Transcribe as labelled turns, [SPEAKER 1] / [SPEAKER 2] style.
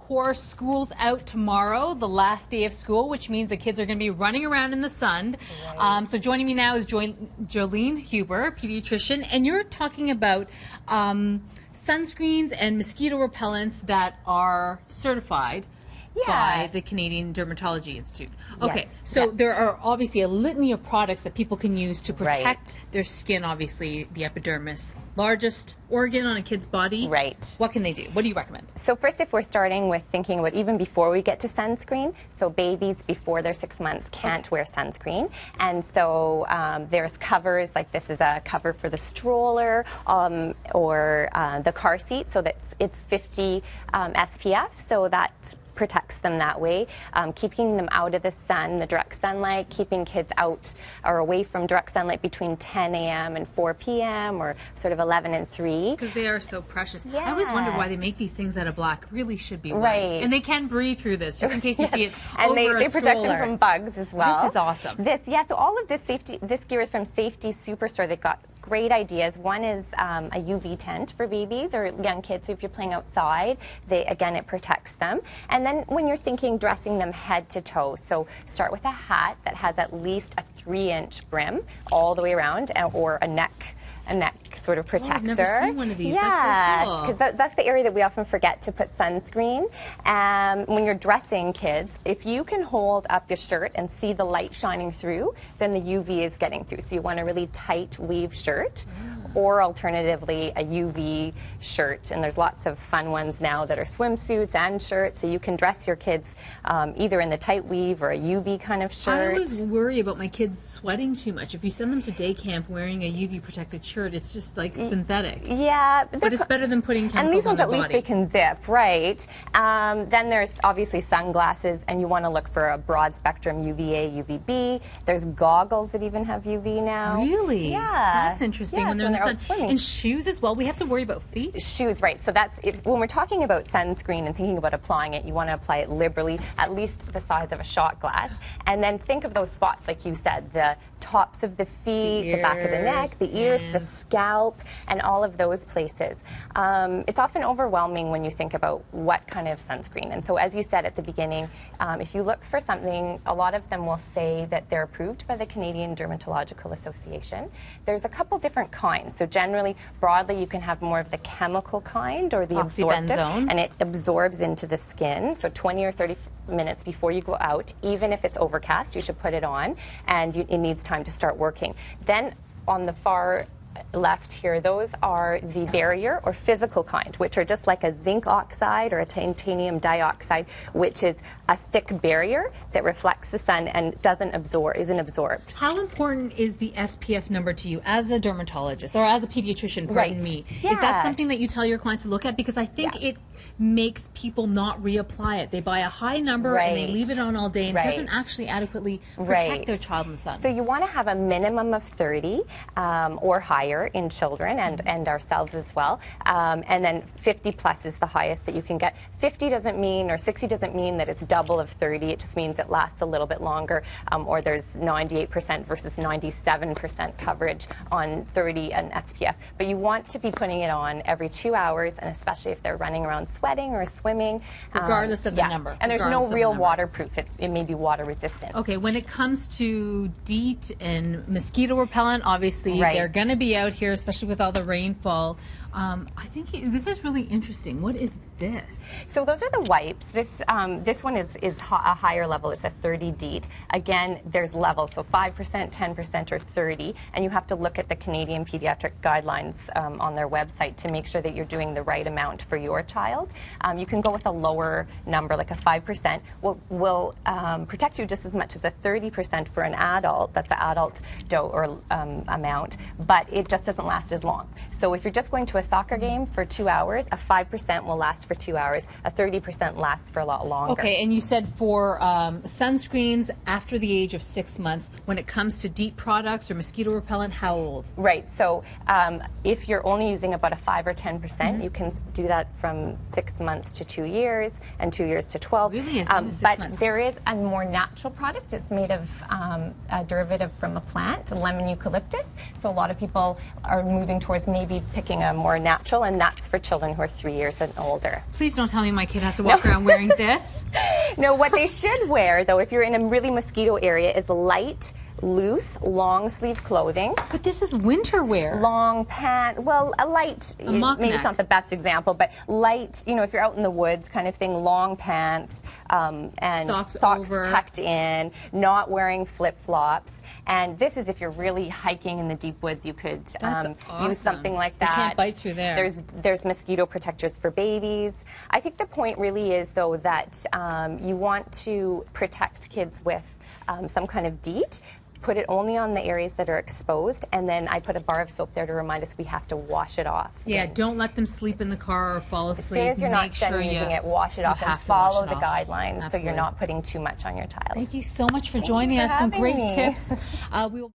[SPEAKER 1] course, school's out tomorrow, the last day of school, which means the kids are going to be running around in the sun.
[SPEAKER 2] Right.
[SPEAKER 1] So joining me now is Joelene Huber, pediatrician, and you're talking about sunscreens and mosquito repellents that are certified by the Canadian Dermatology Institute. Okay, so there are obviously a litany of products that people can use to protect their skin, obviously the epidermis, largest organ on a kid's body.
[SPEAKER 2] Right.
[SPEAKER 1] What can they do? What do you recommend?
[SPEAKER 2] So first, if we're starting with thinking about even before we get to sunscreen, so babies before they're 6 months can't wear sunscreen. And so there's covers, like this is a cover for the stroller or the car seat, so it's 50 SPF, so that protects them that way, keeping them out of the sun, the direct sunlight, keeping kids out or away from direct sunlight between 10 a.m. and 4 p.m. or sort of 11 and 3.
[SPEAKER 1] Because they are so precious.
[SPEAKER 2] Yeah.
[SPEAKER 1] I always wonder why they make these things out of black. Really should be white.
[SPEAKER 2] Right.
[SPEAKER 1] And they can breathe through this, just in case you see it
[SPEAKER 2] and
[SPEAKER 1] over
[SPEAKER 2] they
[SPEAKER 1] a
[SPEAKER 2] protect
[SPEAKER 1] stroller.
[SPEAKER 2] them from bugs as well.
[SPEAKER 1] This is awesome.
[SPEAKER 2] So all of this gear is from Safety Superstore. They've got great ideas. One is a UV tent for babies or young kids. So if you're playing outside, again, it protects them. And then when you're thinking dressing them head to toe, so start with a hat that has at least a 3-inch brim all the way around, or a neck sort of protector.
[SPEAKER 1] I've never seen one of these.
[SPEAKER 2] Yes,
[SPEAKER 1] that's so cool.
[SPEAKER 2] because that's the area that we often forget to put sunscreen. When you're dressing kids, if you can hold up your shirt and see the light shining through, then the UV is getting through. So you want a really tight weave shirt, or alternatively a UV shirt. And there's lots of fun ones now that are swimsuits and shirts, so you can dress your kids either in the tight weave or a UV kind of shirt.
[SPEAKER 1] I always worry about my kids sweating too much. If you send them to day camp wearing a UV protected shirt, it's just like synthetic.
[SPEAKER 2] Yeah.
[SPEAKER 1] But it's better than putting chemicals
[SPEAKER 2] and these ones,
[SPEAKER 1] on
[SPEAKER 2] at least, they can zip, right? Then there's obviously sunglasses, and you want to look for a broad spectrum UVA, UVB. There's goggles that even have UV now.
[SPEAKER 1] Really?
[SPEAKER 2] Yeah.
[SPEAKER 1] That's interesting.
[SPEAKER 2] Yeah,
[SPEAKER 1] when
[SPEAKER 2] so
[SPEAKER 1] they're in the sun.
[SPEAKER 2] out swimming.
[SPEAKER 1] And shoes as well. We have to worry about feet.
[SPEAKER 2] Shoes, right. So that's when we're talking about sunscreen and thinking about applying it, you want to apply it liberally, at least the size of a shot glass. And then think of those spots, like you said, the tops of the feet, the back of the neck, the ears, the scalp, and all of those places. It's often overwhelming when you think about what kind of sunscreen. And so, as you said at the beginning, if you look for something, a lot of them will say that they're approved by the Canadian Dermatological Association. There's a couple different kinds. So generally, broadly, you can have more of the chemical kind or the absorptive, and it absorbs into the skin. So 20 or 30 minutes before you go out, even if it's overcast, you should put it on, and it needs time to start working. Then on the far left here, those are the barrier or physical kind, which are just like a zinc oxide or a titanium dioxide, which is a thick barrier that reflects the sun and isn't absorbed.
[SPEAKER 1] How important is the SPF number to you as a dermatologist or as a pediatrician, pardon me?
[SPEAKER 2] Yeah.
[SPEAKER 1] Is that something that you tell your clients to look at? Because I think it makes people not reapply it. They buy a high number and they leave it on all day, and it doesn't actually adequately protect their child in the sun.
[SPEAKER 2] So you want to have a minimum of 30 or higher in children and ourselves as well. And then 50 plus is the highest that you can get. 50 doesn't mean, or 60 doesn't mean that it's double of 30. It just means it lasts a little bit longer, or there's 98% versus 97% coverage on 30 and SPF. But you want to be putting it on every 2 hours, and especially if they're running around sweating or swimming.
[SPEAKER 1] Regardless of the number.
[SPEAKER 2] And there's no real waterproof. It may be water resistant.
[SPEAKER 1] Okay, when it comes to DEET and mosquito repellent, obviously they're going to be out here, especially with all the rainfall. I think this is really interesting. What is this?
[SPEAKER 2] So those are the wipes. This one is a higher level. It's a 30 DEET. Again, there's levels, so 5%, 10%, or 30, and you have to look at the Canadian Pediatric Guidelines on their website to make sure that you're doing the right amount for your child. You can go with a lower number, like a 5%, will protect you just as much as a 30% for an adult. That's an adult dose or amount, but it just doesn't last as long. So if you're just going to a soccer game for 2 hours, a 5% will last for 2 hours. A 30% lasts for a lot longer.
[SPEAKER 1] Okay, and you said for sunscreens after the age of 6 months, when it comes to DEET products or mosquito repellent, how old?
[SPEAKER 2] Right, so if you're only using about a 5 or 10%, you can do that from 6 months to 2 years, and 2 years to 12.
[SPEAKER 1] Really?
[SPEAKER 2] But there is a more natural product. It's made of a derivative from a plant, lemon eucalyptus. So a lot of people are moving towards maybe picking a more more natural, and that's for children who are 3 years and older.
[SPEAKER 1] Please don't tell me my kid has to walk around wearing this.
[SPEAKER 2] No, what they should wear, though, if you're in a really mosquito area, is light, loose, long sleeve clothing.
[SPEAKER 1] But this is winter wear.
[SPEAKER 2] Long pants, well, a light, maybe it's not the best example, but light, you know, if you're out in the woods kind of thing, long pants, and socks tucked in, not wearing flip-flops. And this is if you're really hiking in the deep woods, you could use something like that.
[SPEAKER 1] They can't bite through there.
[SPEAKER 2] There's mosquito protectors for babies. I think the point really is, though, that you want to protect kids with some kind of DEET. Put it only on the areas that are exposed, and then I put a bar of soap there to remind us we have to wash it off.
[SPEAKER 1] Yeah, don't let them sleep in the car or fall asleep.
[SPEAKER 2] As soon as you're not done using it, wash it off and follow the guidelines so you're not putting too much on your tile.
[SPEAKER 1] Thank you so much for joining us. Some great tips. We will